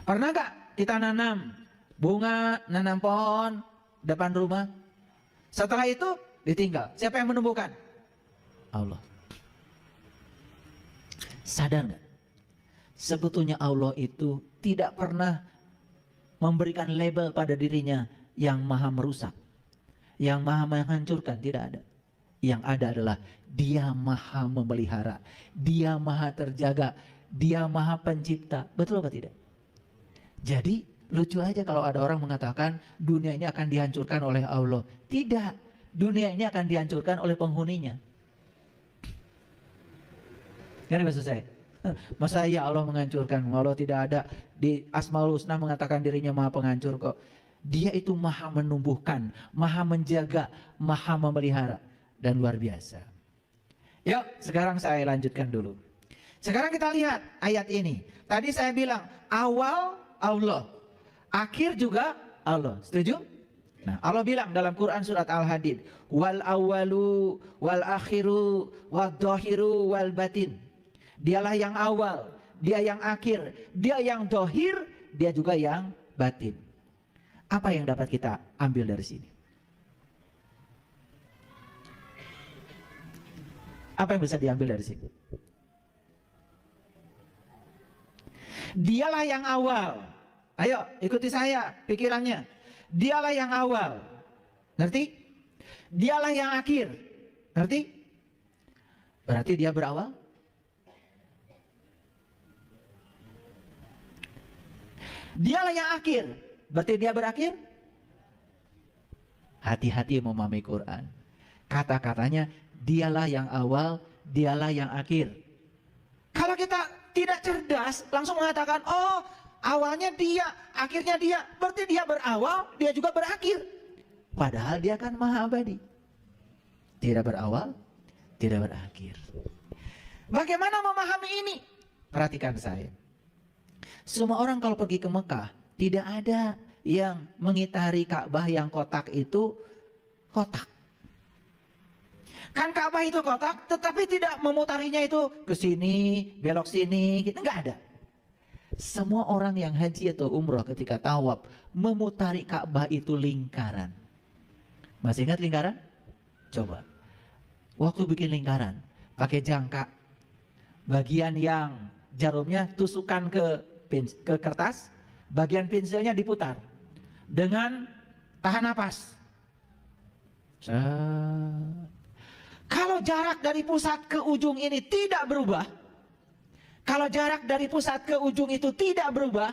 Pernah gak kita nanam bunga, nanam pohon depan rumah? Setelah itu ditinggal. Siapa yang menumbuhkan? Allah. Sadar gak? Sebetulnya Allah itu tidak pernah memberikan label pada dirinya yang maha merusak, yang maha menghancurkan. Tidak ada. Yang ada adalah Dia maha memelihara, Dia maha terjaga, Dia maha pencipta. Betul apa tidak? Jadi lucu aja kalau ada orang mengatakan dunia ini akan dihancurkan oleh Allah. Tidak, dunia ini akan dihancurkan oleh penghuninya. Kan maksud saya? Masa ya Allah menghancurkan? Allah tidak ada. Di Asmaul Husna mengatakan dirinya maha penghancur kok. Dia itu maha menumbuhkan, maha menjaga, maha memelihara. Dan luar biasa. Yuk sekarang saya lanjutkan dulu. Sekarang kita lihat ayat ini. Tadi saya bilang awal Allah, akhir juga Allah. Setuju? Nah, Allah bilang dalam Quran surat Al-Hadid, wal awalu wal akhiru wal dohiru wal batin. Dialah yang awal, Dia yang akhir, Dia yang dohir, Dia juga yang batin. Apa yang dapat kita ambil dari sini? Apa yang bisa diambil dari sini? Dialah yang awal. Ayo ikuti saya pikirannya. Dialah yang awal. Ngerti? Dialah yang akhir. Ngerti? Berarti Dia berawal? Dialah yang akhir. Berarti Dia berakhir? Hati-hati memahami Quran. Kata-katanya Dialah yang awal, Dialah yang akhir. Kalau kita tidak cerdas, langsung mengatakan, oh awalnya Dia, akhirnya Dia. Berarti Dia berawal, Dia juga berakhir. Padahal Dia kan maha abadi. Tidak berawal, tidak berakhir. Bagaimana memahami ini? Perhatikan saya. Semua orang kalau pergi ke Mekah, tidak ada yang mengitari Ka'bah yang kotak itu kotak. Kan Ka'bah itu kotak, tetapi tidak memutarinya itu ke sini, belok sini, gitu. Nggak ada. Semua orang yang haji atau umroh ketika tawaf memutari Ka'bah itu lingkaran. Masih ingat lingkaran? Coba. Waktu bikin lingkaran, pakai jangka. Bagian yang jarumnya tusukan ke kertas, bagian pensilnya diputar dengan tahan napas. Kalau jarak dari pusat ke ujung ini tidak berubah, kalau jarak dari pusat ke ujung itu tidak berubah,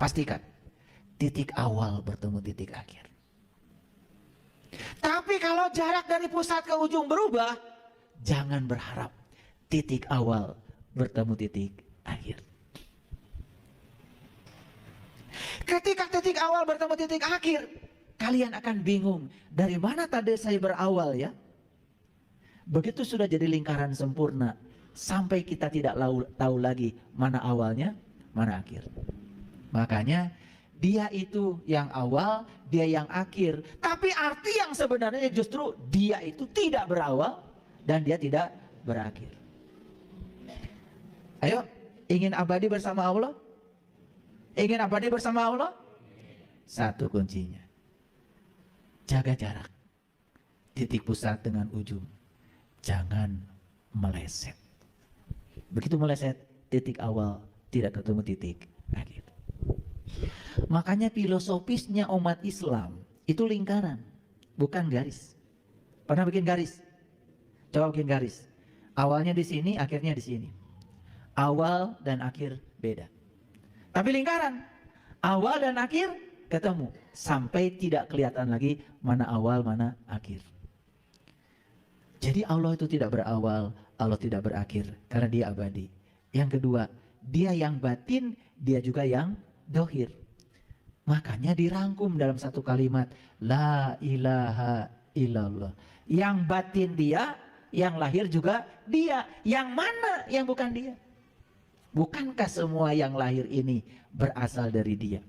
pastikan titik awal bertemu titik akhir. Tapi kalau jarak dari pusat ke ujung berubah, jangan berharap titik awal bertemu titik akhir. Ketika titik awal bertemu titik akhir, kalian akan bingung, dari mana tadi saya berawal ya? Begitu sudah jadi lingkaran sempurna, sampai kita tidak tahu lagi mana awalnya, mana akhir. Makanya Dia itu yang awal, Dia yang akhir. Tapi arti yang sebenarnya justru Dia itu tidak berawal dan Dia tidak berakhir. Ayo, ingin abadi bersama Allah? Ingin abadi bersama Allah? Satu kuncinya, jaga jarak titik pusat dengan ujung. Jangan meleset. Begitu meleset, titik awal tidak ketemu titik akhir. Makanya filosofisnya umat Islam itu lingkaran, bukan garis. Pernah bikin garis? Coba bikin garis. Awalnya di sini, akhirnya di sini. Awal dan akhir beda. Tapi lingkaran, awal dan akhir ketemu sampai tidak kelihatan lagi mana awal, mana akhir. Jadi Allah itu tidak berawal, Allah tidak berakhir karena Dia abadi. Yang kedua, Dia yang batin, Dia juga yang dohir. Makanya dirangkum dalam satu kalimat, la ilaha illallah. Yang batin Dia, yang lahir juga Dia. Yang mana yang bukan Dia? Bukankah semua yang lahir ini berasal dari Dia?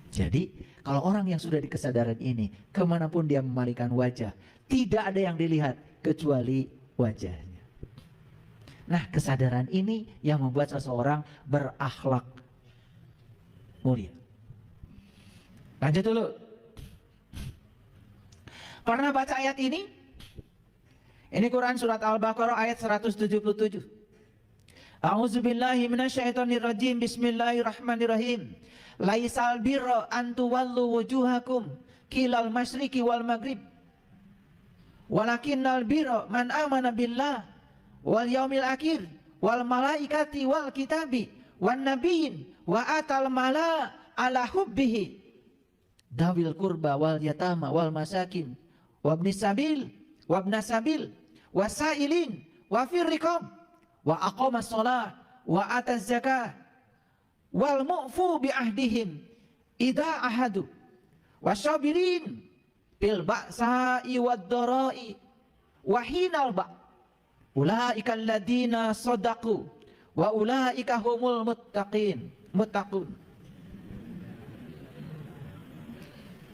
Jadi kalau orang yang sudah di kesadaran ini, kemanapun dia memalingkan wajah, tidak ada yang dilihat kecuali wajahnya. Nah, kesadaran ini yang membuat seseorang berakhlak mulia. Lanjut dulu. Pernah baca ayat ini? Ini Quran surat Al-Baqarah ayat 177. A'udzubillahi minasyaitonirrajim. Bismillahirrahmanirrahim. Laisal birra an tuwallu wujuhakum qilal masyriqi wal maghrib. Walakinnal birra man amana billah wal yaumil akhir wal malaikati wal kitabi wan nabiyyin wa atal mala ala hubbihi dawil kurba wal yatama wal masakin wabnis sabil wabnas sabil wasailin wa firriqam wa aqamas shalah wa ataz zakah wal mu'fu bi ahdihim idza ahadu wasyabirin bil ba'sa'i wad dara'i wa hinal ba' ulaika alladziina shadaqu wa ulaika humul muttaqun.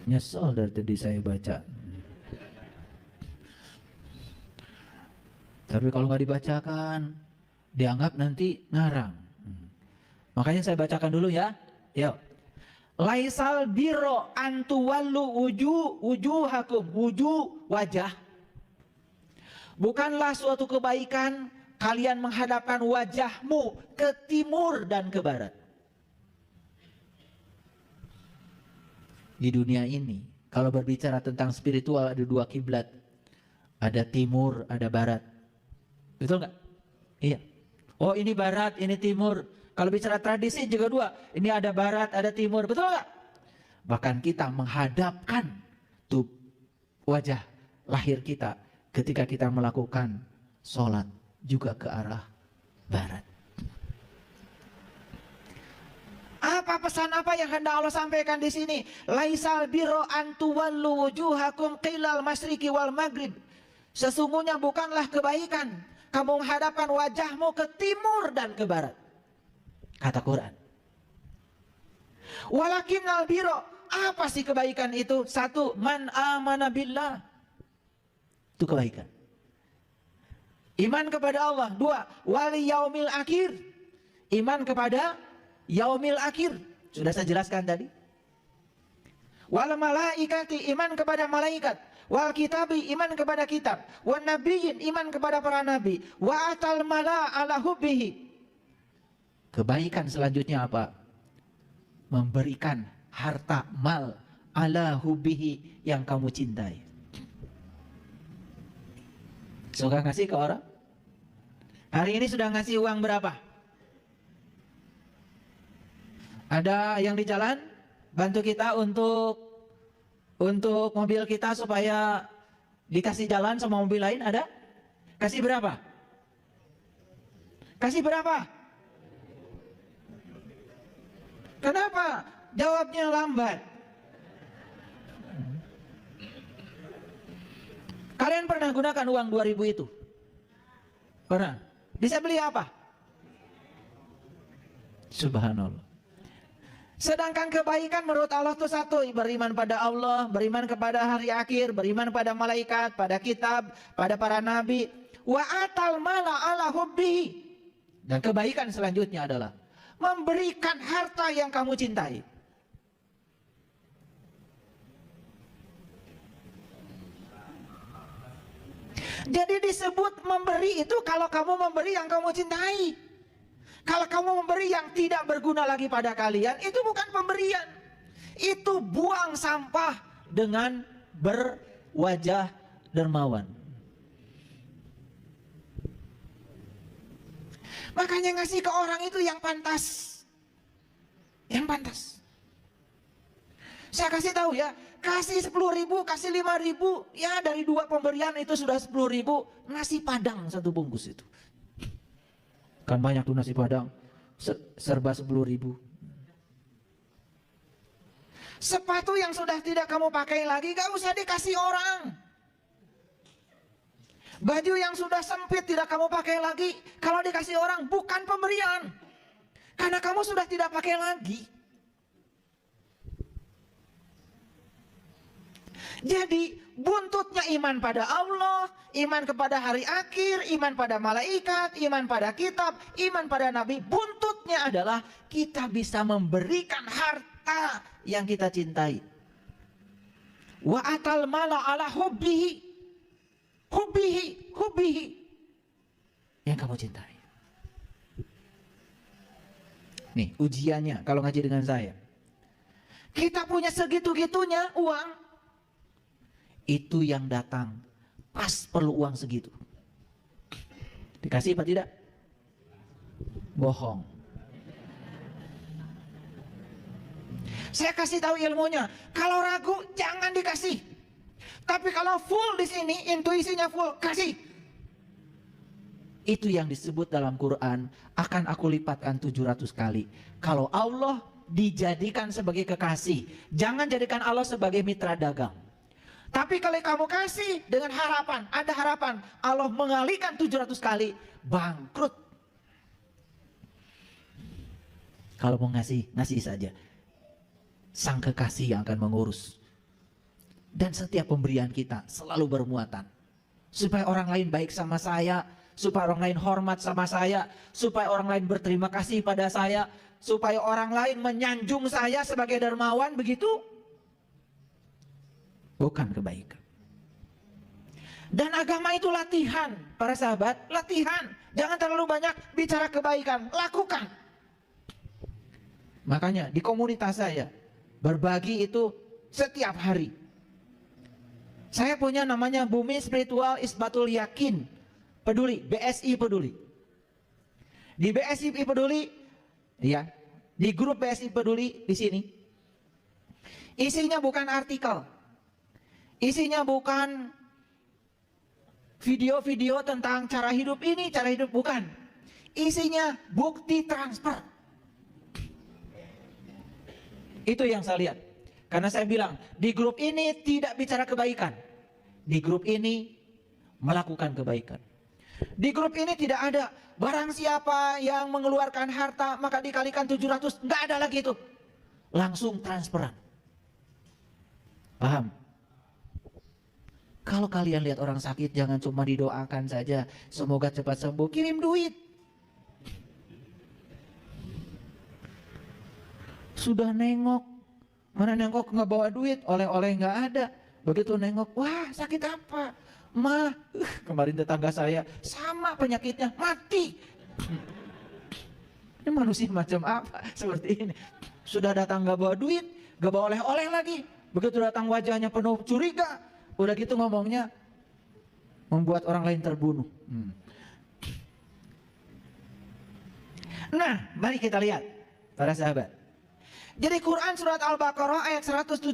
Nyesel dari tadi saya baca. Tapi kalau nggak dibacakan, dianggap nanti ngarang. Makanya saya bacakan dulu ya. Yuk. Laisal birro antuwallu wujuhakum, wajah. Bukanlah suatu kebaikan kalian menghadapkan wajahmu ke timur dan ke barat. Di dunia ini, kalau berbicara tentang spiritual ada dua kiblat. Ada timur, ada barat. Betul nggak? Iya. Oh ini barat, ini timur. Kalau bicara tradisi juga dua. Ini ada barat, ada timur. Betul nggak? Bahkan kita menghadapkan tuh wajah lahir kita ketika kita melakukan sholat juga ke arah barat. Apa pesan apa yang hendak Allah sampaikan di sini? Laisal birro an tuwallu wujuhakum qilal masyriqi wal maghrib. Sesungguhnya bukanlah kebaikan kamu menghadapkan wajahmu ke timur dan ke barat. Kata Quran. Walakinnal birro, apa sih kebaikan itu? Satu, man amana billah. Itu kebaikan. Iman kepada Allah. Dua, wal yaumil akhir. Iman kepada yaumil akhir. Sudah saya jelaskan tadi. Wal malaikati, iman kepada malaikat. Wal kitabi, iman kepada kitab. Wan nabiyyin, iman kepada para nabi. Wa atal mala ala hubbihi. Kebaikan selanjutnya apa? Memberikan harta mal ala hubbihi yang kamu cintai. Suka ngasih ke orang? Hari ini sudah ngasih uang berapa? Ada yang di jalan bantu kita untuk mobil kita supaya dikasih jalan sama mobil lain, ada? Kasih berapa? Kasih berapa? Kenapa jawabnya lambat? Kalian pernah gunakan uang 2000 itu? Pernah? Bisa beli apa? Subhanallah. Sedangkan kebaikan menurut Allah itu satu, beriman pada Allah, beriman kepada hari akhir, beriman pada malaikat, pada kitab, pada para nabi. Wa atal mala ala hubbihi. Dan kebaikan selanjutnya adalah memberikan harta yang kamu cintai. Jadi disebut memberi itu kalau kamu memberi yang kamu cintai. Kalau kamu memberi yang tidak berguna lagi pada kalian, itu bukan pemberian. Itu buang sampah dengan berwajah dermawan. Makanya ngasih ke orang itu yang pantas. Yang pantas. Saya kasih tahu ya, kasih 10.000, kasih 5.000, ya dari 2 pemberian itu sudah 10.000, nasi padang 1 bungkus itu. Kan banyak tuh nasi padang, serba 10.000. Sepatu yang sudah tidak kamu pakai lagi, gak usah dikasih orang. Baju yang sudah sempit tidak kamu pakai lagi, kalau dikasih orang bukan pemberian. Karena kamu sudah tidak pakai lagi. Jadi buntutnya iman pada Allah, iman kepada hari akhir, iman pada malaikat, iman pada kitab, iman pada nabi. Buntutnya adalah kita bisa memberikan harta yang kita cintai. Wa atal mala ala hubbihi, hubbihi yang kamu cintai. Nih ujiannya kalau ngaji dengan saya. Kita punya segitu-gitunya uang. Itu yang datang pas perlu uang segitu. Dikasih apa tidak? Bohong. Saya kasih tahu ilmunya. Kalau ragu jangan dikasih. Tapi kalau full di sini, intuisinya full, kasih. Itu yang disebut dalam Quran, akan aku lipatkan 700 kali. Kalau Allah dijadikan sebagai kekasih, jangan jadikan Allah sebagai mitra dagang. Tapi kalau kamu kasih dengan harapan, ada harapan Allah mengalihkan 700 kali, bangkrut. Kalau mau ngasih, ngasih saja. Sang kekasih yang akan mengurus. Dan setiap pemberian kita selalu bermuatan. Supaya orang lain baik sama saya, supaya orang lain hormat sama saya, supaya orang lain berterima kasih pada saya, supaya orang lain menyanjung saya sebagai dermawan, begitu? Bukan kebaikan. Dan agama itu latihan, para sahabat, latihan. Jangan terlalu banyak bicara kebaikan, lakukan. Makanya di komunitas saya, berbagi itu setiap hari. Saya punya namanya Bumi Spiritual Isbatul Yakin Peduli, BSI Peduli. Di BSI Peduli, ya, di grup BSI Peduli di sini, isinya bukan artikel. Isinya bukan video-video tentang cara hidup ini, cara hidup, bukan. Isinya bukti transfer. Itu yang saya lihat. Karena saya bilang, di grup ini tidak bicara kebaikan. Di grup ini melakukan kebaikan. Di grup ini tidak ada barang siapa yang mengeluarkan harta maka dikalikan 700. Nggak ada lagi itu. Langsung transferan. Paham? Kalau kalian lihat orang sakit, jangan cuma didoakan saja, semoga cepat sembuh, kirim duit. Sudah nengok, mana nengok nggak bawa duit, oleh-oleh nggak ada. Begitu nengok, wah sakit apa? Ma, kemarin tetangga saya sama penyakitnya, mati. Ini manusia macam apa seperti ini? Sudah datang nggak bawa duit, nggak bawa oleh-oleh lagi. Begitu datang wajahnya penuh curiga. Udah gitu ngomongnya membuat orang lain terbunuh. Nah, mari kita lihat para sahabat. Jadi Quran surat Al-Baqarah ayat 177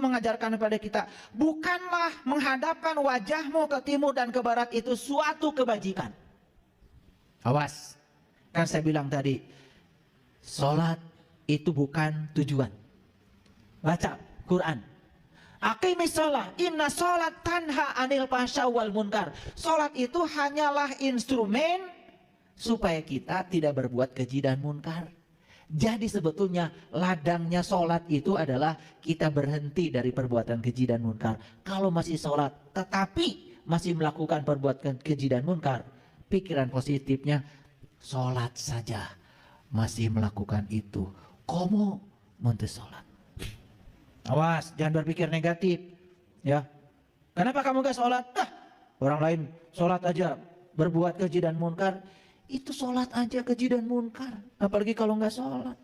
mengajarkan kepada kita, bukanlah menghadapkan wajahmu ke timur dan ke barat itu suatu kebajikan. Awas, kan saya bilang tadi, sholat itu bukan tujuan. Baca Quran. Aqimis sholat, inna sholat tanha anil fahsya wal munkar. Sholat itu hanyalah instrumen supaya kita tidak berbuat keji dan munkar. Jadi sebetulnya ladangnya sholat itu adalah kita berhenti dari perbuatan keji dan munkar. Kalau masih sholat tetapi masih melakukan perbuatan keji dan munkar, pikiran positifnya sholat saja masih melakukan itu. Komo montes sholat. Awas, jangan berpikir negatif, ya. Kenapa kamu gak sholat? Orang lain sholat aja berbuat keji dan munkar. Itu sholat aja keji dan munkar, apalagi kalau nggak sholat.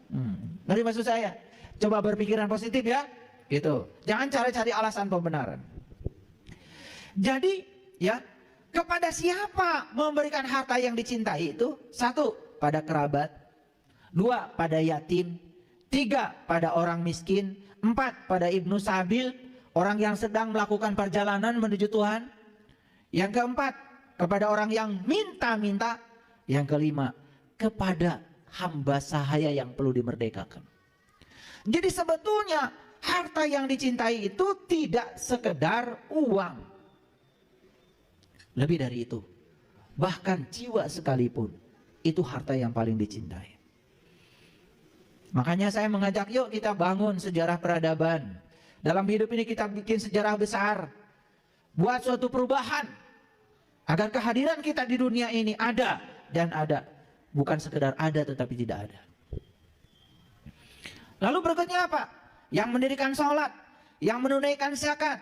Ngerti maksud saya? Coba berpikiran positif ya, gitu. Jangan cari-cari alasan pembenaran. Jadi, ya, kepada siapa memberikan harta yang dicintai itu? 1, pada kerabat. 2, pada yatim. 3, pada orang miskin. 4, pada ibnu sabil, orang yang sedang melakukan perjalanan menuju Tuhan. Yang keempat, kepada orang yang minta-minta. Yang kelima, kepada hamba sahaya yang perlu dimerdekakan. Jadi sebetulnya harta yang dicintai itu tidak sekedar uang. Lebih dari itu. Bahkan jiwa sekalipun itu harta yang paling dicintai. Makanya saya mengajak, yuk kita bangun sejarah peradaban. Dalam hidup ini kita bikin sejarah besar, buat suatu perubahan, agar kehadiran kita di dunia ini ada dan ada. Bukan sekedar ada tetapi tidak ada. Lalu berikutnya apa? Yang mendirikan sholat, yang menunaikan zakat,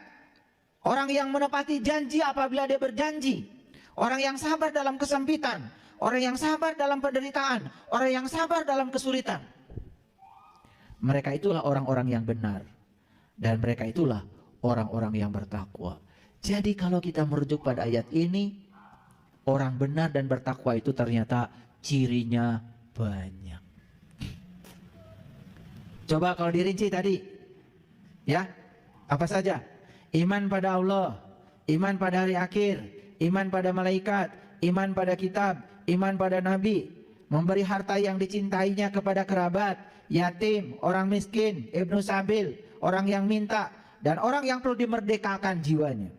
orang yang menepati janji apabila dia berjanji, orang yang sabar dalam kesempitan, orang yang sabar dalam penderitaan, orang yang sabar dalam kesulitan. Mereka itulah orang-orang yang benar, dan mereka itulah orang-orang yang bertakwa. Jadi kalau kita merujuk pada ayat ini, orang benar dan bertakwa itu ternyata cirinya banyak. Coba kalau dirinci tadi, ya, apa saja? Iman pada Allah, iman pada hari akhir, iman pada malaikat, iman pada kitab, iman pada nabi, memberi harta yang dicintainya kepada kerabat, yatim, orang miskin, ibnu sabil, orang yang minta, dan orang yang perlu dimerdekakan jiwanya.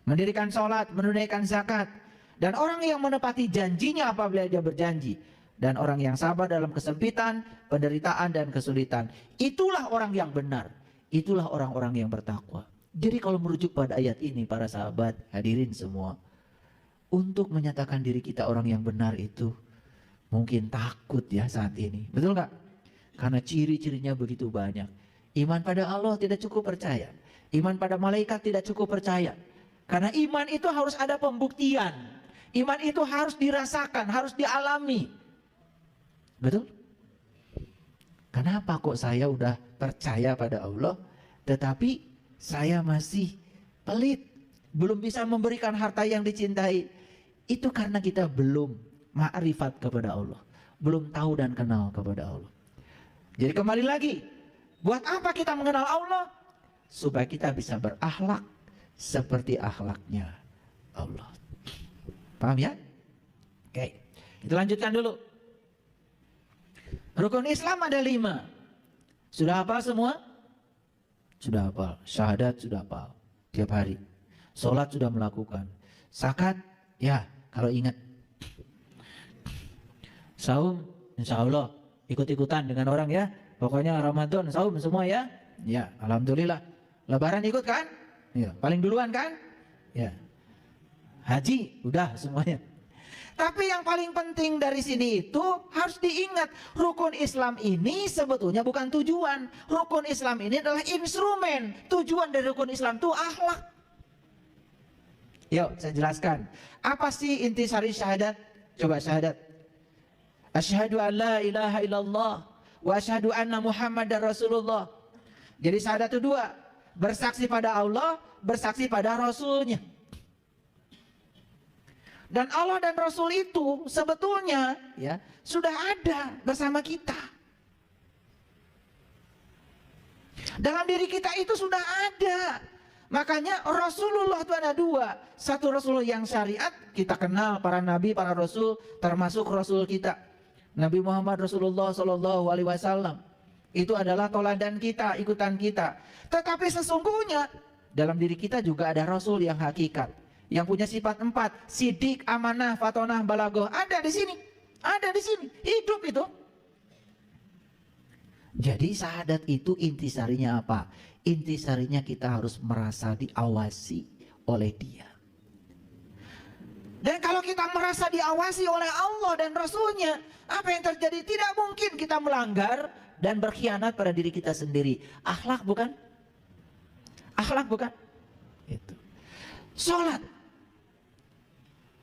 Mendirikan sholat, menunaikan zakat, dan orang yang menepati janjinya apabila dia berjanji, dan orang yang sabar dalam kesempitan, penderitaan, dan kesulitan. Itulah orang yang benar, itulah orang-orang yang bertakwa. Jadi kalau merujuk pada ayat ini, para sahabat, hadirin semua, untuk menyatakan diri kita orang yang benar itu mungkin takut ya saat ini, betul nggak? Karena ciri-cirinya begitu banyak. Iman pada Allah tidak cukup percaya, iman pada malaikat tidak cukup percaya. Karena iman itu harus ada pembuktian, iman itu harus dirasakan, harus dialami. Betul? Kenapa kok saya udah percaya pada Allah, tetapi saya masih pelit, belum bisa memberikan harta yang dicintai? Itu karena kita belum ma'rifat kepada Allah, belum tahu dan kenal kepada Allah. Jadi kembali lagi, buat apa kita mengenal Allah? Supaya kita bisa berakhlak seperti akhlaknya Allah. Paham ya? Oke, kita lanjutkan dulu. Rukun Islam ada 5. Sudah hafal semua? Sudah hafal. Syahadat sudah hafal tiap hari. Sholat sudah melakukan. Zakat, ya kalau ingat. Saum, insya Allah ikut-ikutan dengan orang ya. Pokoknya Ramadan, saum semua ya. Ya, alhamdulillah. Lebaran ikut kan? Ya, paling duluan kan? Ya. Haji, udah semuanya. Tapi yang paling penting dari sini itu harus diingat, rukun Islam ini sebetulnya bukan tujuan. Rukun Islam ini adalah instrumen. Tujuan dari rukun Islam itu akhlak. Yuk saya jelaskan. Apa sih intisari syahadat? Coba syahadat. Asyhadu an la ilaha illallah wa asyhadu anna Muhammadar Rasulullah. Jadi syahadat itu 2. Bersaksi pada Allah, bersaksi pada Rasulnya. Dan Allah dan Rasul itu sebetulnya ya sudah ada bersama kita. Dalam diri kita itu sudah ada. Makanya Rasulullah itu ada 2. Satu Rasul yang syariat, kita kenal para nabi, para rasul, termasuk Rasul kita, Nabi Muhammad Rasulullah SAW. Itu adalah toladan kita, ikutan kita. Tetapi sesungguhnya dalam diri kita juga ada Rasul yang hakikat, yang punya sifat 4, sidik, amanah, fatonah, balagoh. Ada di sini, ada di sini, hidup itu. Jadi syahadat itu intisarinya apa? Intisarinya kita harus merasa diawasi oleh Dia. Dan kalau kita merasa diawasi oleh Allah dan Rasulnya, apa yang terjadi? Tidak mungkin kita melanggar dan berkhianat pada diri kita sendiri. Akhlak bukan? Akhlak bukan? Itu. Sholat.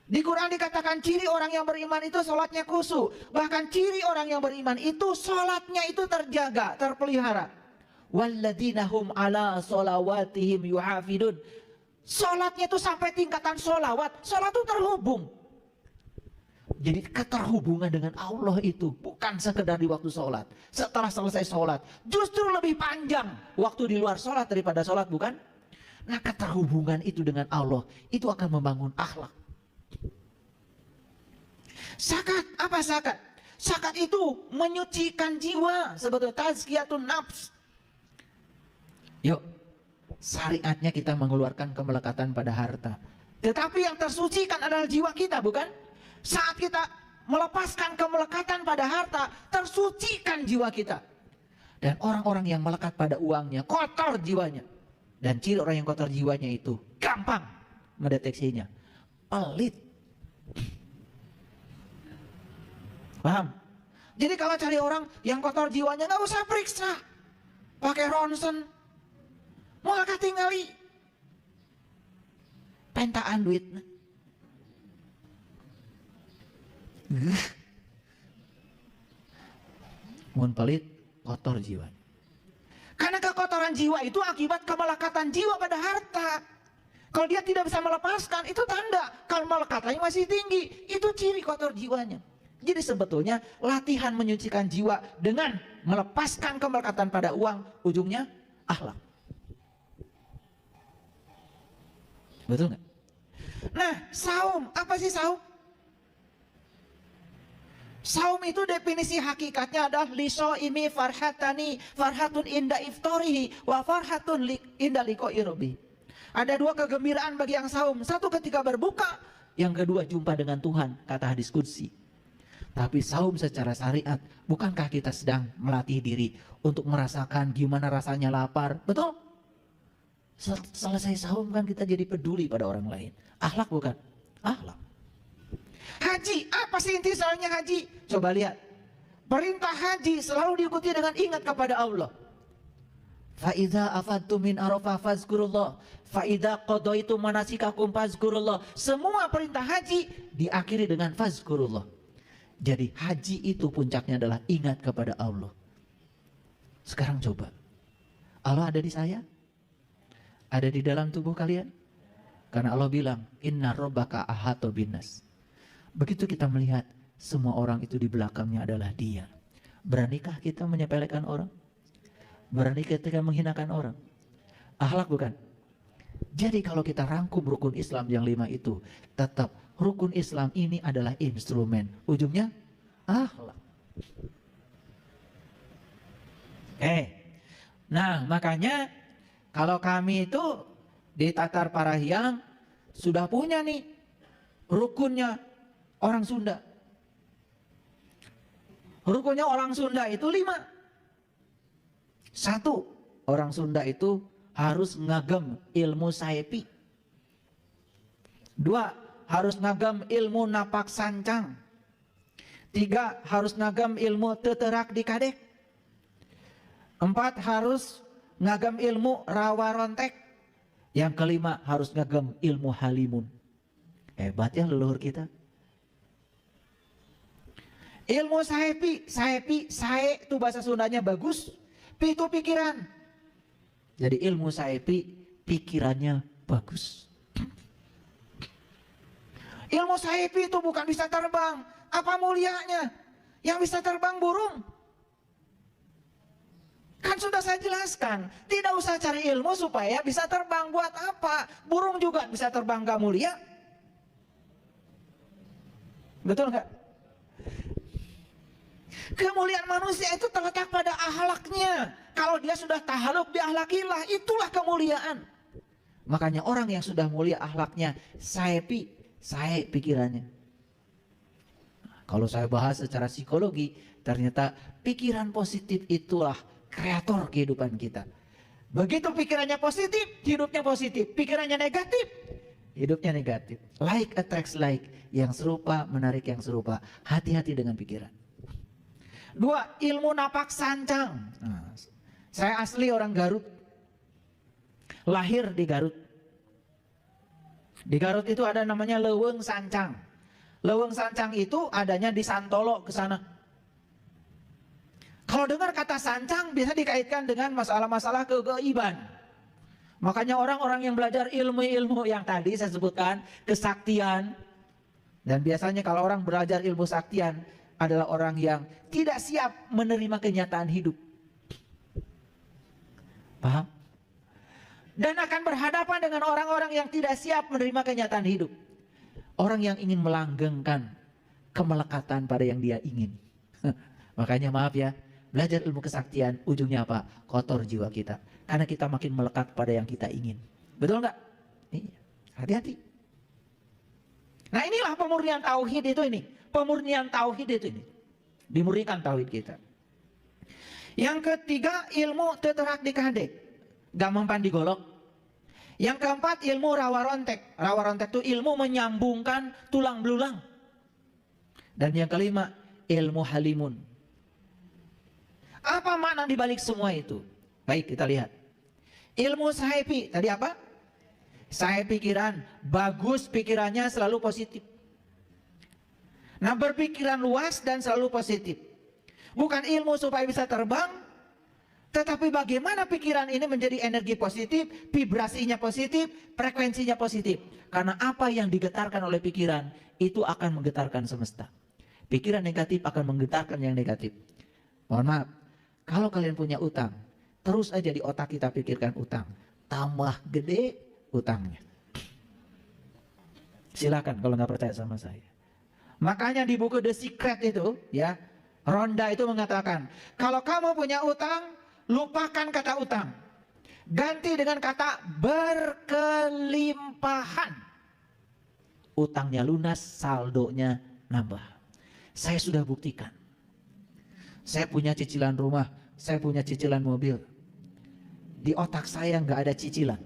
Di Quran dikatakan ciri orang yang beriman itu sholatnya khusyuk. Bahkan ciri orang yang beriman itu sholatnya itu terjaga, terpelihara. Walladzina hum ala sholawatihim yuhafidun. Sholatnya itu sampai tingkatan sholawat. Sholat itu terhubung. Jadi keterhubungan dengan Allah itu bukan sekedar di waktu sholat. Setelah selesai sholat, justru lebih panjang waktu di luar sholat daripada sholat, bukan? Nah, keterhubungan itu dengan Allah itu akan membangun akhlak. Zakat, apa zakat? Zakat itu menyucikan jiwa, sebetulnya tazkiyatun nafs. Yuk, syariatnya kita mengeluarkan kemelekatan pada harta. Tetapi yang tersucikan adalah jiwa kita, bukan? Saat kita melepaskan kemelekatan pada harta, tersucikan jiwa kita. Dan orang-orang yang melekat pada uangnya kotor jiwanya. Dan ciri orang yang kotor jiwanya itu gampang mendeteksinya, pelit. Paham? Jadi kalau cari orang yang kotor jiwanya nggak usah periksa, pakai ronsen, mau akad tinggali, pentaan duit. Mun pelit, kotor jiwa. Karena kekotoran jiwa itu akibat kemelekatan jiwa pada harta. Kalau dia tidak bisa melepaskan, itu tanda kalau melekatannya masih tinggi, itu ciri kotor jiwanya. Jadi sebetulnya latihan menyucikan jiwa dengan melepaskan kemelekatan pada uang, ujungnya akhlak. Betul nggak? Nah, saum, apa sih saum? Saum itu definisi hakikatnya adalah lisoimi farhatani, farhatun inda iftorihi wa farhatun inda liqa'i rabbi. Ada dua kegembiraan bagi yang saum. Satu ketika berbuka, yang kedua jumpa dengan Tuhan, kata hadis qudsi. Tapi saum secara syariat, bukankah kita sedang melatih diri untuk merasakan gimana rasanya lapar? Betul? Selesai saum kan kita jadi peduli pada orang lain. Akhlak bukan? Akhlak. Haji, apa sih inti soalnya haji? Coba lihat. Perintah haji selalu diikuti dengan ingat kepada Allah. Fa'idha afadtum min arafah fazkurullah. Fa'idha qadaitum manasikakum fazkurullah. Semua perintah haji diakhiri dengan fazkurullah. Jadi haji itu puncaknya adalah ingat kepada Allah. Sekarang coba. Allah ada di saya? Ada di dalam tubuh kalian? Karena Allah bilang, inna rabbaka ahata binnas. Begitu kita melihat semua orang itu di belakangnya adalah dia. Beranikah kita menyepelekan orang? Berani kita menghinakan orang? Akhlak bukan? Jadi kalau kita rangkum rukun Islam yang 5 itu, tetap rukun Islam ini adalah instrumen. Ujungnya akhlak. Nah makanya kalau kami itu di Tatar Parahyang sudah punya nih rukunnya orang Sunda. Rukunnya orang Sunda itu 5. 1, orang Sunda itu harus ngagem ilmu saepi. 2, harus ngagem ilmu napak sancang. 3, harus ngagem ilmu teterak di kadek. 4, harus ngagem ilmu rawa rontek. Yang kelima harus ngagem ilmu halimun. Hebat ya leluhur kita. Ilmu saepi, sae itu bahasa Sundanya bagus, pi itu pikiran. Jadi ilmu saepi, pikirannya bagus. Ilmu saepi itu bukan bisa terbang, apa mulianya? Yang bisa terbang burung. Kan sudah saya jelaskan, tidak usah cari ilmu supaya bisa terbang, buat apa? Burung juga bisa terbang, gak mulia. Betul gak? Kemuliaan manusia itu terletak pada akhlaknya. Kalau dia sudah tahaluk biakhlakillah, itulah kemuliaan. Makanya orang yang sudah mulia akhlaknya, sae pikirannya. Kalau saya bahas secara psikologi, ternyata pikiran positif itulah kreator kehidupan kita. Begitu pikirannya positif, hidupnya positif. Pikirannya negatif, hidupnya negatif. Like attracts like. Yang serupa menarik yang serupa. Hati-hati dengan pikiran. 2, ilmu napak sancang. Nah, saya asli orang Garut. Lahir di Garut. Di Garut itu ada namanya Leuweung Sancang. Leuweung Sancang itu adanya di Santolo ke sana. Kalau dengar kata sancang biasa dikaitkan dengan masalah-masalah kegaiban. Makanya orang-orang yang belajar ilmu-ilmu yang tadi saya sebutkan, kesaktian. Dan biasanya kalau orang belajar ilmu saktian adalah orang yang tidak siap menerima kenyataan hidup. Paham? Dan akan berhadapan dengan orang-orang yang tidak siap menerima kenyataan hidup. Orang yang ingin melanggengkan kemelekatan pada yang dia ingin. Makanya maaf ya, belajar ilmu kesaktian ujungnya apa? Kotor jiwa kita. Karena kita makin melekat pada yang kita ingin. Betul nggak? Iya. Hati-hati. Nah inilah pemurnian tauhid itu ini. Pemurnian tauhid itu ini. Dimurnikan tauhid kita. Yang ketiga, ilmu teterak dikade, gak mempan digolok. Yang keempat, ilmu rawa rontek. Rawa rontek itu ilmu menyambungkan tulang belulang. Dan yang kelima, ilmu halimun. Apa makna dibalik semua itu? Baik, kita lihat. Ilmu sahepi, tadi apa? Saya pikiran, bagus pikirannya selalu positif. Nah, berpikiran luas dan selalu positif. Bukan ilmu supaya bisa terbang, tetapi bagaimana pikiran ini menjadi energi positif, vibrasinya positif, frekuensinya positif. Karena apa yang digetarkan oleh pikiran, itu akan menggetarkan semesta. Pikiran negatif akan menggetarkan yang negatif. Mohon maaf, kalau kalian punya utang, terus aja di otak kita pikirkan utang. Tambah gede utangnya. Silakan kalau nggak percaya sama saya. Makanya di buku The Secret itu, ya, Ronda itu mengatakan, kalau kamu punya utang, lupakan kata utang. Ganti dengan kata berkelimpahan. Utangnya lunas, saldonya nambah. Saya sudah buktikan. Saya punya cicilan rumah, saya punya cicilan mobil. Di otak saya nggak ada cicilan.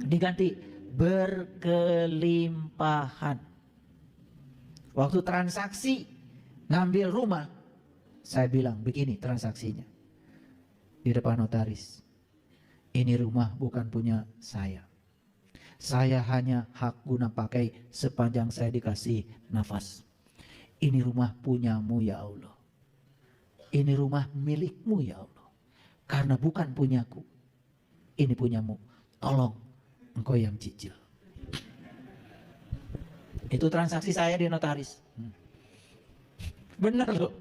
Diganti berkelimpahan. Waktu transaksi ngambil rumah, saya bilang begini transaksinya di depan notaris. Ini rumah bukan punya saya. Saya hanya hak guna pakai sepanjang saya dikasih nafas. Ini rumah punyamu ya Allah. Ini rumah milikmu ya Allah. Karena bukan punyaku. Ini punyamu. Tolong engkau yang cicil. Itu transaksi saya di notaris. Benar loh.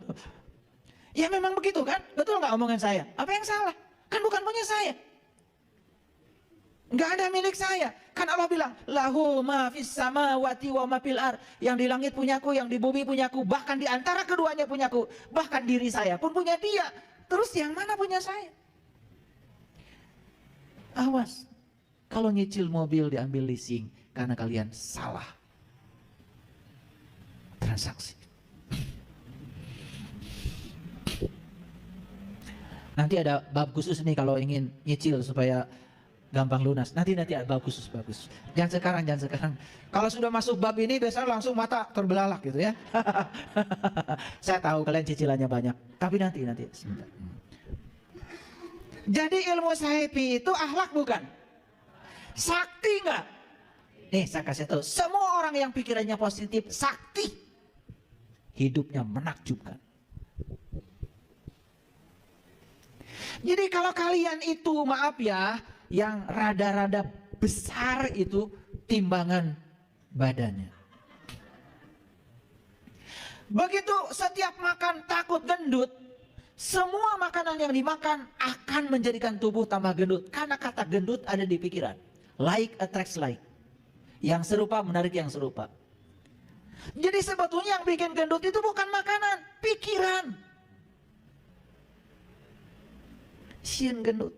Ya memang begitu kan? Betul nggak omongan saya? Apa yang salah? Kan bukan punya saya. Nggak ada milik saya. Kan Allah bilang, lahu ma fis samawati wa ma fil ardh. Yang di langit punyaku, yang di bumi punyaku, bahkan di antara keduanya punyaku, bahkan diri saya pun punya dia. Terus yang mana punya saya? Awas, kalau nyicil mobil diambil leasing karena kalian salah transaksi. Nanti ada bab khusus nih kalau ingin nyicil supaya gampang lunas. Nanti ada bab khusus bagus. Jangan sekarang. Kalau sudah masuk bab ini biasanya langsung mata terbelalak gitu ya. Saya tahu kalian cicilannya banyak, tapi nanti sebentar. Jadi ilmu sahepi itu akhlak bukan? Sakti enggak? Nih saya kasih tahu, semua orang yang pikirannya positif sakti, hidupnya menakjubkan. Jadi kalau kalian itu maaf ya, yang rada-rada besar itu timbangan badannya. Begitu setiap makan takut gendut, semua makanan yang dimakan akan menjadikan tubuh tambah gendut. Karena kata gendut ada di pikiran. Like attracts like. Yang serupa menarik yang serupa. Jadi sebetulnya yang bikin gendut itu bukan makanan, pikiran. Sieun gendut.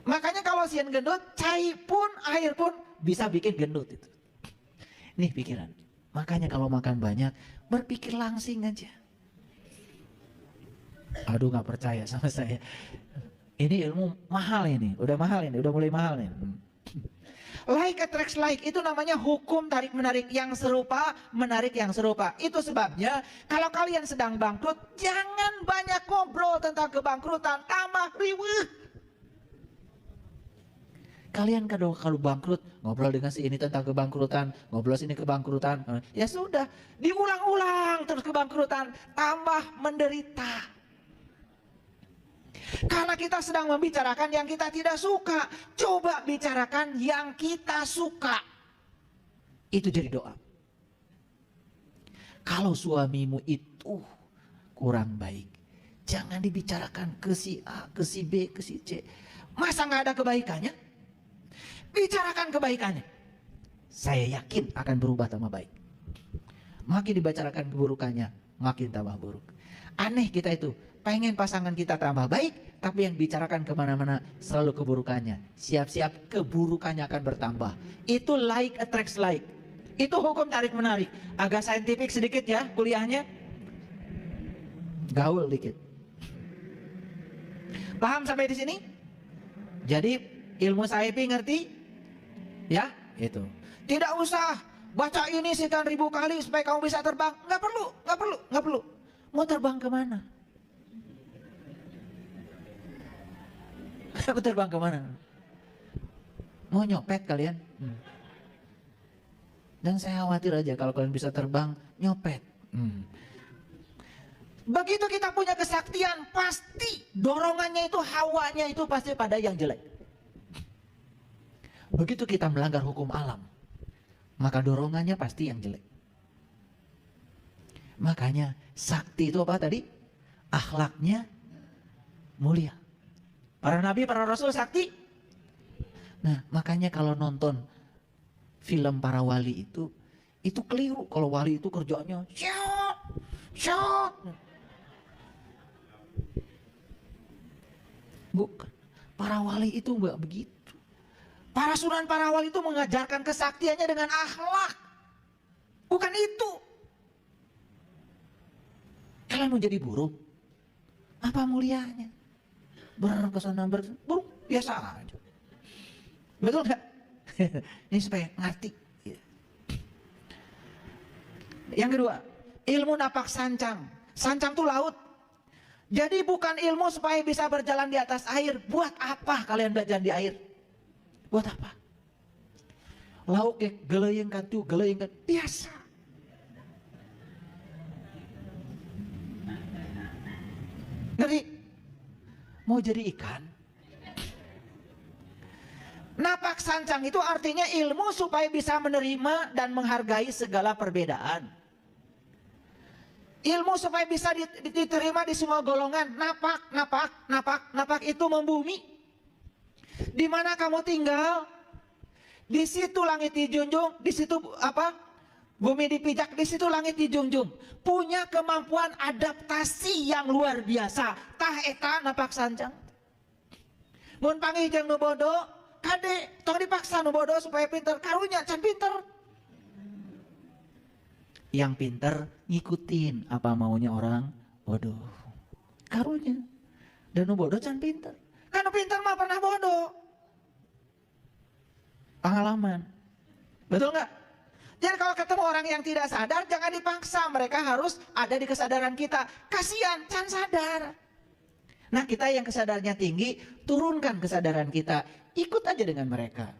Makanya kalau sieun gendut, cai pun, air pun bisa bikin gendut itu. Nih pikiran. Makanya kalau makan banyak, berpikir langsing aja. Aduh nggak percaya sama saya. Ini ilmu mahal ini, udah mulai mahal nih. Like attracts like, itu namanya hukum tarik menarik, yang serupa menarik yang serupa. Itu sebabnya kalau kalian sedang bangkrut, jangan banyak ngobrol tentang kebangkrutan, tambah riweuh. Kalian kalau bangkrut, ngobrol dengan si ini tentang kebangkrutan, ngobrol sini kebangkrutan, ya sudah, diulang-ulang terus kebangkrutan, tambah menderita. Karena kita sedang membicarakan yang kita tidak suka. Coba bicarakan yang kita suka. Itu jadi doa. Kalau suamimu itu kurang baik, jangan dibicarakan ke si A, ke si B, ke si C. Masa nggak ada kebaikannya? Bicarakan kebaikannya. Saya yakin akan berubah tambah baik. Makin dibicarakan keburukannya, makin tambah buruk. Aneh kita itu. Pengen pasangan kita tambah baik, tapi yang bicarakan kemana-mana selalu keburukannya. Siap-siap keburukannya akan bertambah. Itu like attracts like. Itu hukum tarik menarik. Agak saintifik sedikit ya kuliahnya. Gaul dikit. Paham sampai di sini? Jadi ilmu saipi ngerti? Ya, itu. Tidak usah baca ini sekian ribu kali supaya kamu bisa terbang. Nggak perlu. Mau terbang kemana? Aku terbang kemana? Mau nyopet kalian? Dan saya khawatir aja kalau kalian bisa terbang nyopet. Begitu kita punya kesaktian, pasti dorongannya itu, hawanya itu pasti pada yang jelek. Begitu kita melanggar hukum alam, maka dorongannya pasti yang jelek. Makanya sakti itu apa tadi? Akhlaknya mulia. Para nabi, para rasul sakti. Nah, makanya kalau nonton film para wali itu keliru. Kalau wali itu kerjanya shot. Bukan. Para wali itu enggak begitu. Para sunan, para wali itu mengajarkan kesaktiannya dengan akhlak. Bukan itu. Kalian mau jadi burung? Apa mulianya? Berkesana burung biasa aja. Betul nggak? Ini supaya ngerti. Yang kedua, ilmu napak sancang. Sancang itu laut. Jadi bukan ilmu supaya bisa berjalan di atas air. Buat apa kalian belajar di air? Buat apa? Lauk ya geleyeng kan biasa. Ngerti? Mau jadi ikan? Napak sancang itu artinya ilmu supaya bisa menerima dan menghargai segala perbedaan. Ilmu supaya bisa diterima di semua golongan. Napak itu membumi. Di mana kamu tinggal, di situ langit dijunjung, di situ bumi dipijak, di situ langit dijunjung. Punya kemampuan adaptasi yang luar biasa. Tah eta napak sancang. Mun panggih jeung nu bodoh, kade tong dipaksa nu bodoh supaya pinter, karunya can pinter. Yang pinter ngikutin apa maunya orang bodoh. Karunya. Dan nu bodoh can pinter. Kan nu pinter mah pernah bodoh. Pengalaman. Betul nggak? Jadi kalau ketemu orang yang tidak sadar, jangan dipaksa. Mereka harus ada di kesadaran kita. Kasihan, can sadar. Nah, kita yang kesadarannya tinggi, turunkan kesadaran kita. Ikut aja dengan mereka.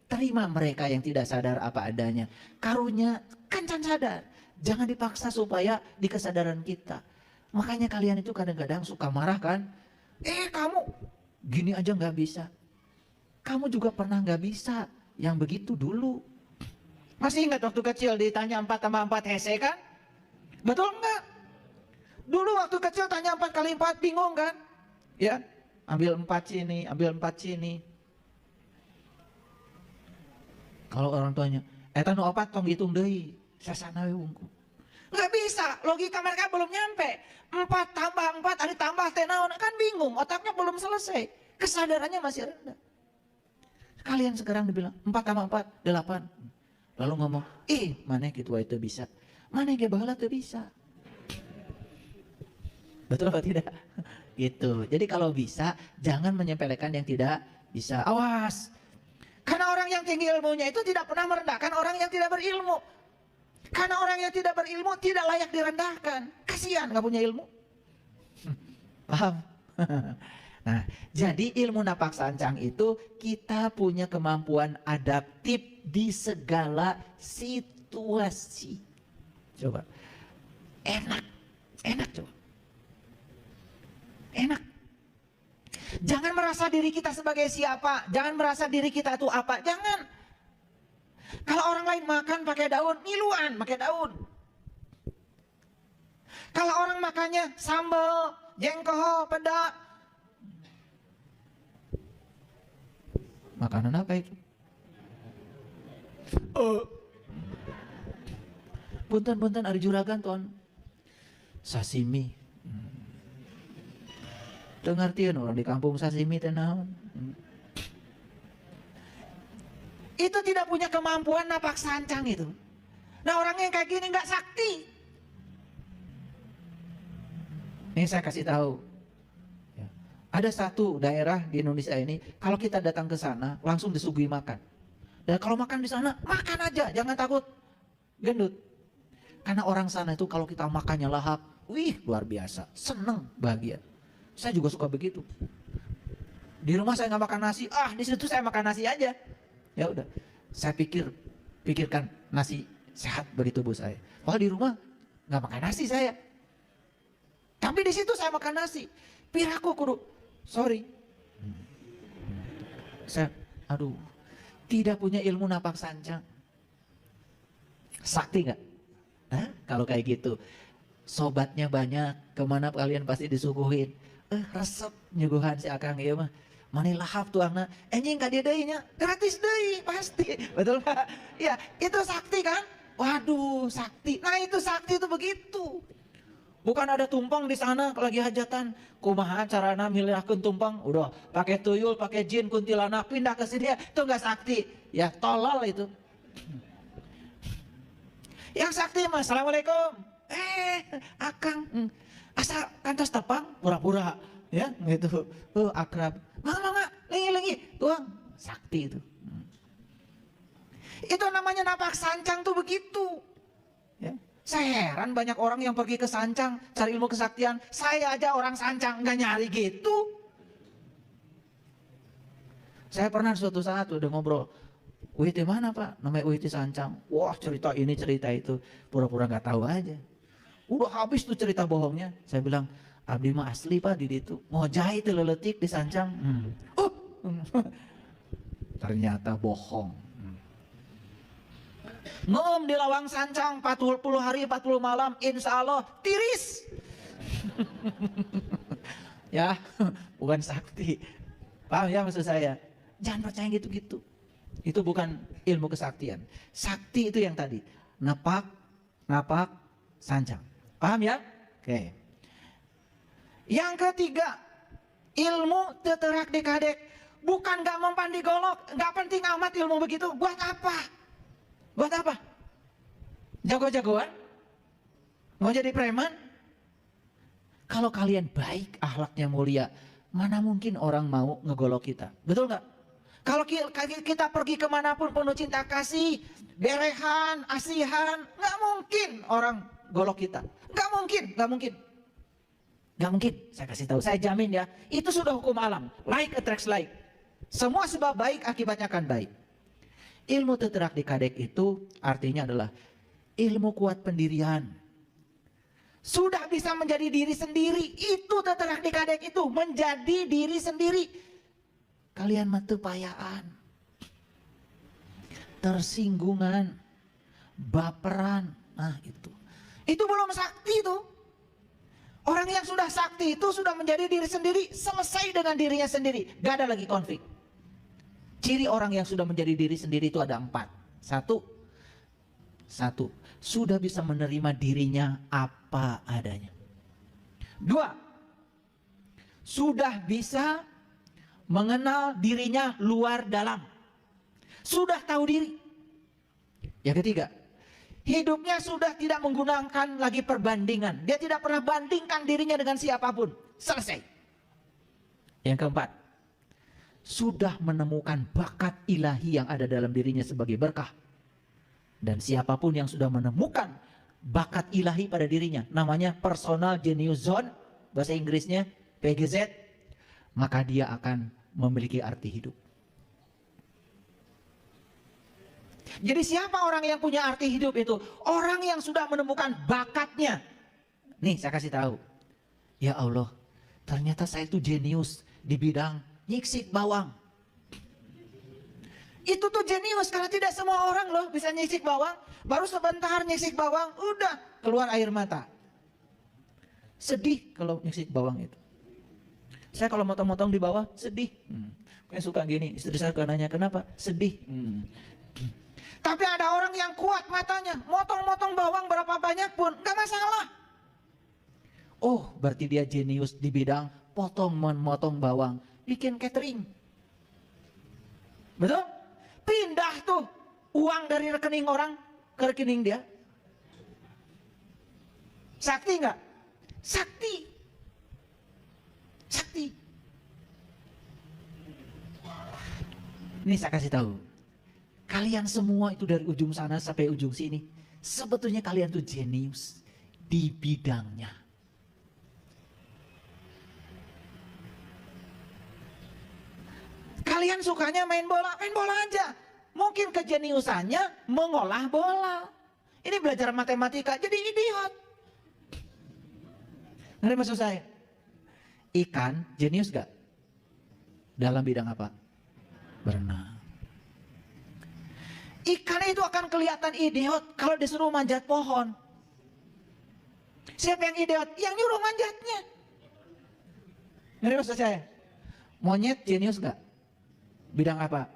Terima mereka yang tidak sadar apa adanya. Karunya kan can sadar. Jangan dipaksa supaya di kesadaran kita. Makanya kalian itu kadang-kadang suka marah kan? Kamu gini aja nggak bisa. Kamu juga pernah nggak bisa yang begitu dulu. Masih ingat waktu kecil ditanya 4+4 hese kan? Betul nggak? Dulu waktu kecil tanya 4x4 bingung kan? Ya, ambil 4 sini, ambil 4 sini. Kalau orang tuanya, eta nu opat tong hitung deui, sasana we wungkul. Nggak bisa, logika mereka belum nyampe. 4+4 ada tambah teh naon, kan bingung, otaknya belum selesai. Kesadarannya masih rendah. Kalian sekarang dibilang 4+4 8. Lalu ngomong, maneh kitu wae teu bisa. Maneh ge baheula teu bisa. Betul atau tidak? Gitu. Jadi kalau bisa, jangan menyepelekan yang tidak bisa. Awas. Karena orang yang tinggi ilmunya itu tidak pernah merendahkan orang yang tidak berilmu. Karena orang yang tidak berilmu tidak layak direndahkan. Kasihan gak punya ilmu. Paham? Nah, jadi ilmu napak sancang itu kita punya kemampuan adaptif di segala situasi. Coba. Enak coba. Enak. Jangan merasa diri kita sebagai siapa. Jangan merasa diri kita itu apa. Jangan. Kalau orang lain makan pakai daun, miluan pakai daun. Kalau orang makannya sambal, jengkol, peda. Makanan apa itu? Punten ada juragan ton. Sashimi. Dengartiin orang di kampung sashimi teh naon. Itu tidak punya kemampuan napak sancang itu. Nah, orang yang kayak gini nggak sakti. Ini saya kasih tahu. Ya. Ada satu daerah di Indonesia ini, kalau kita datang ke sana, langsung disuguhi makan. Dan kalau makan di sana, makan aja, jangan takut gendut. Karena orang sana itu kalau kita makannya lahap, wih luar biasa, seneng, bahagia. Saya juga suka begitu. Di rumah saya nggak makan nasi, di situ saya makan nasi aja. Ya udah, saya pikirkan nasi sehat bagi tubuh saya. Kalau di rumah nggak makan nasi saya. Tapi di situ saya makan nasi. Piraku kudu, sorry. Saya, tidak punya ilmu napak sancang. Sakti nggak? Kalau kayak gitu, sobatnya banyak, kemana kalian pasti disuguhin. Resep nyuguhan si akang ya mah. Mani lahap tuh anak, anjing ka dia deuinya, gratis deui pasti. Betul Pak? Ya, itu sakti kan? Waduh, sakti. Nah, itu sakti itu begitu. Bukan ada tumpeng di sana lagi hajatan. Kumaha carana milihkeun tumpeng? Udah pakai tuyul, pakai jin, kuntilanak pindah ke sini. Itu enggak sakti. Ya, tolol itu. Yang sakti mah, assalamualaikum. Akang, asa kantos tepang, pura-pura, ya, gitu. Akrab. Mangga, lengi, tuang, sakti itu. Itu namanya napak sancang tuh begitu. Ya. Saya heran banyak orang yang pergi ke sancang cari ilmu kesaktian. Saya aja orang sancang nggak nyari gitu. Saya pernah suatu saat udah ngobrol. Wih mana Pak? Namanya Wih sancang. Wah cerita ini cerita itu. Pura-pura nggak tahu aja. Udah habis tuh cerita bohongnya. Saya bilang, abdi mah asli Pak di itu. Mau jahit leletik di sancang. Ternyata bohong. Ngom di lawang sancang 40 hari 40 malam insya Allah tiris. Ya, bukan sakti. Paham ya maksud saya? Jangan percaya gitu-gitu. Itu bukan ilmu kesaktian. Sakti itu yang tadi. Napak, sancang. Paham ya? Oke. Yang ketiga, ilmu teterak dekadek. Bukan gak mempan digolok, gak penting amat ilmu begitu. Buat apa? Buat apa? Jago-jagoan? Mau jadi preman? Kalau kalian baik, akhlaknya mulia, mana mungkin orang mau ngegolok kita? Betul nggak? Kalau kita pergi kemanapun penuh cinta kasih, berehan, asihan, nggak mungkin orang golok kita. Nggak mungkin. Saya kasih tahu, saya jamin ya. Itu sudah hukum alam. Like attracts like. Semua sebab baik akibatnya akan baik. Ilmu teterak dekadek itu artinya adalah ilmu kuat pendirian. Sudah bisa menjadi diri sendiri. Itu teterak dekadek itu. Menjadi diri sendiri. Kalian matupayaan. Tersinggungan. Baperan. Nah itu. Itu belum sakti itu. Orang yang sudah sakti itu sudah menjadi diri sendiri. Selesai dengan dirinya sendiri. Gak ada lagi konflik. Ciri orang yang sudah menjadi diri sendiri itu ada 4. Satu, sudah bisa menerima dirinya apa adanya. 2, sudah bisa mengenal dirinya luar dalam. Sudah tahu diri. Yang ketiga, hidupnya sudah tidak menggunakan lagi perbandingan. Dia tidak pernah bandingkan dirinya dengan siapapun. Selesai. Yang keempat, sudah menemukan bakat ilahi yang ada dalam dirinya sebagai berkah. Dan siapapun yang sudah menemukan bakat ilahi pada dirinya, namanya personal genius zone, bahasa Inggrisnya PGZ, maka dia akan memiliki arti hidup. Jadi siapa orang yang punya arti hidup itu? Orang yang sudah menemukan bakatnya. Nih saya kasih tahu. Ya Allah, ternyata saya itu jenius di bidang nyiksik bawang. Itu tuh jenius karena tidak semua orang loh bisa nyiksik bawang. Baru sebentar nyiksik bawang, udah keluar air mata. Sedih kalau nyiksik bawang itu. Saya kalau motong-motong di bawah sedih. Kayak suka gini, istri saya nanya kenapa? Sedih. Tapi ada orang yang kuat matanya, motong-motong bawang berapa banyak pun nggak masalah. Oh, berarti dia jenius di bidang motong bawang. Bikin catering. Betul? Pindah tuh uang dari rekening orang ke rekening dia. Sakti nggak? Sakti. Ini saya kasih tahu. Kalian semua itu dari ujung sana sampai ujung sini. Sebetulnya kalian tuh jenius di bidangnya. Kalian sukanya main bola aja. Mungkin kejeniusannya mengolah bola. Ini belajar matematika jadi idiot. Ngerti maksud saya? Ikan jenius gak? Dalam bidang apa? Berenang. Ikan itu akan kelihatan idiot kalau disuruh manjat pohon. Siapa yang idiot? Yang nyuruh manjatnya. Ngerti maksud saya? Monyet jenius gak? Bidang apa?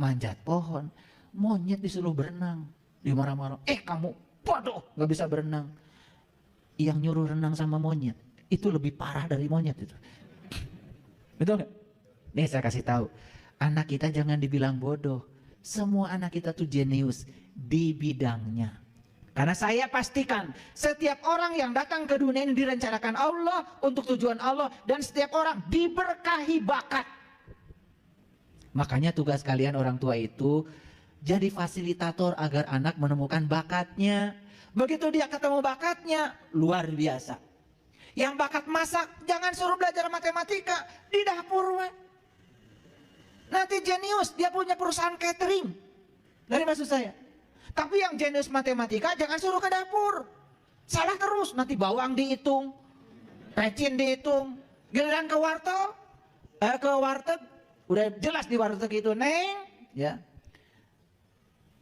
Manjat pohon. Monyet disuruh berenang, dimarah-marah. Kamu bodoh, gak bisa berenang. Yang nyuruh renang sama monyet itu lebih parah dari monyet itu. Betul gak? Nih saya kasih tahu, anak kita jangan dibilang bodoh. Semua anak kita tuh jenius di bidangnya. Karena saya pastikan setiap orang yang datang ke dunia ini direncanakan Allah untuk tujuan Allah, dan setiap orang diberkahi bakat. Makanya tugas kalian orang tua itu jadi fasilitator agar anak menemukan bakatnya. Begitu dia ketemu bakatnya, luar biasa. Yang bakat masak, jangan suruh belajar matematika di dapur. Nanti jenius, dia punya perusahaan catering. Dari maksud saya. Tapi yang jenius matematika jangan suruh ke dapur. Salah terus, nanti bawang dihitung, pecin dihitung. Giliran ke warteg, udah jelas di warteg itu, Neng, ya.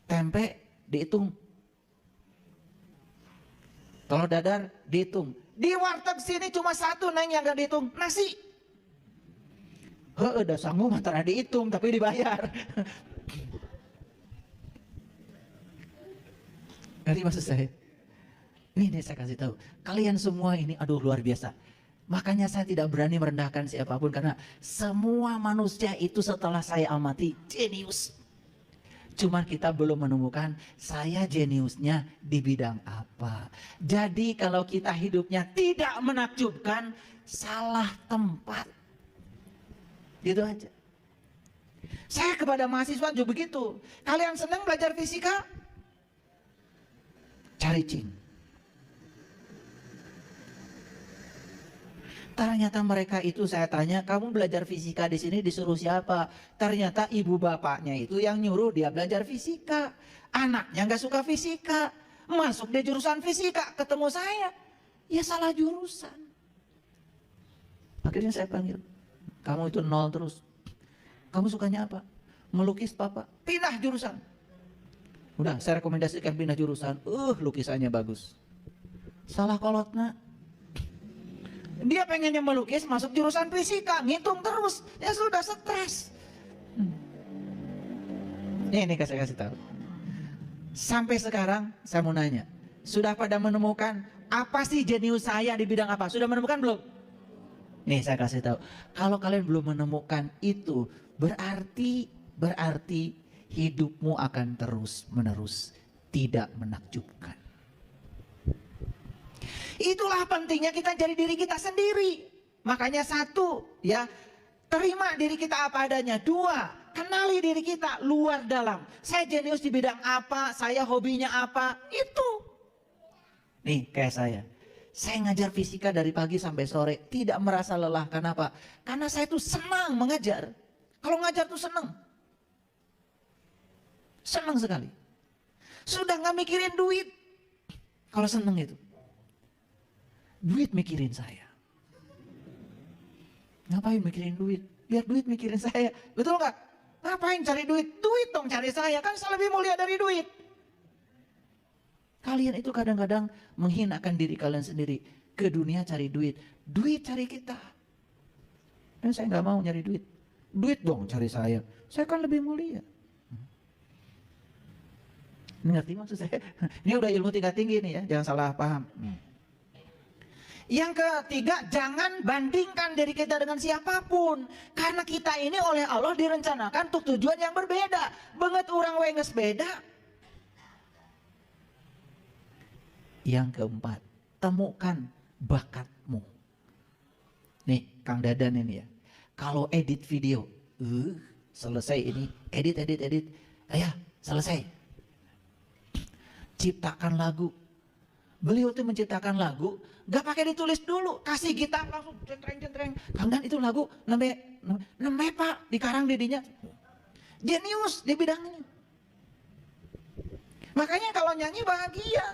Tempe dihitung. Telur dadar dihitung. Di warteg sini cuma satu, Neng, yang gak dihitung, nasi. Udah sanggup antara dihitung tapi dibayar. Ngerti maksud saya? Ini saya kasih tahu. Kalian semua ini aduh luar biasa. Makanya saya tidak berani merendahkan siapapun, karena semua manusia itu setelah saya amati jenius. Cuman kita belum menemukan saya jeniusnya di bidang apa. Jadi kalau kita hidupnya tidak menakjubkan, salah tempat. Gitu aja. Saya kepada mahasiswa juga begitu. Kalian senang belajar fisika? Cari cing. Ternyata mereka itu saya tanya, kamu belajar fisika di sini disuruh siapa? Ternyata ibu bapaknya itu yang nyuruh dia belajar fisika. Anaknya nggak suka fisika, masuk di jurusan fisika, ketemu saya, ya salah jurusan. Akhirnya saya panggil, kamu itu nol terus. Kamu sukanya apa? Melukis papa. Pindah jurusan. Udah, saya rekomendasikan pindah jurusan. Lukisannya bagus. Salah kolot nak. Dia pengennya melukis, masuk jurusan fisika, ngitung terus, ya sudah stres. Ini saya kasih tahu. Sampai sekarang saya mau nanya, sudah pada menemukan apa sih jenius saya di bidang apa? Sudah menemukan belum? Nih saya kasih tahu. Kalau kalian belum menemukan itu, berarti hidupmu akan terus menerus tidak menakjubkan. Itulah pentingnya kita jadi diri kita sendiri. Makanya satu, ya, terima diri kita apa adanya. Dua, kenali diri kita luar dalam. Saya jenius di bidang apa, saya hobinya apa, itu. Nih kayak saya ngajar fisika dari pagi sampai sore, tidak merasa lelah. Kenapa? Karena saya tuh senang mengajar. Kalau ngajar tuh senang. Senang sekali. Sudah gak mikirin duit. Kalau senang itu. Duit mikirin saya. Ngapain mikirin duit? Biar duit mikirin saya. Betul gak? Ngapain cari duit? Duit dong cari saya. Kan saya lebih mulia dari duit. Kalian itu kadang-kadang menghinakan diri kalian sendiri. Ke dunia cari duit. Duit cari kita. Dan saya gak mau nyari duit. Duit dong cari saya. Saya kan lebih mulia. Ini ngerti maksud saya? Ini udah ilmu tingkat tinggi nih ya. Jangan salah paham. Yang ketiga, jangan bandingkan diri kita dengan siapapun. Karena kita ini oleh Allah direncanakan untuk tujuan yang berbeda. Banget orang wenges beda. Yang keempat, temukan bakatmu. Nih, Kang Dadan ini ya. Kalau edit video, selesai ini, edit. Ayah, selesai. Ciptakan lagu. Beliau tuh menciptakan lagu, gak pakai ditulis dulu, kasih gitar langsung centreng. Kemudian itu lagu nembe Pak, dikarang didinya. Jenius di bidangnya. Makanya kalau nyanyi bahagia.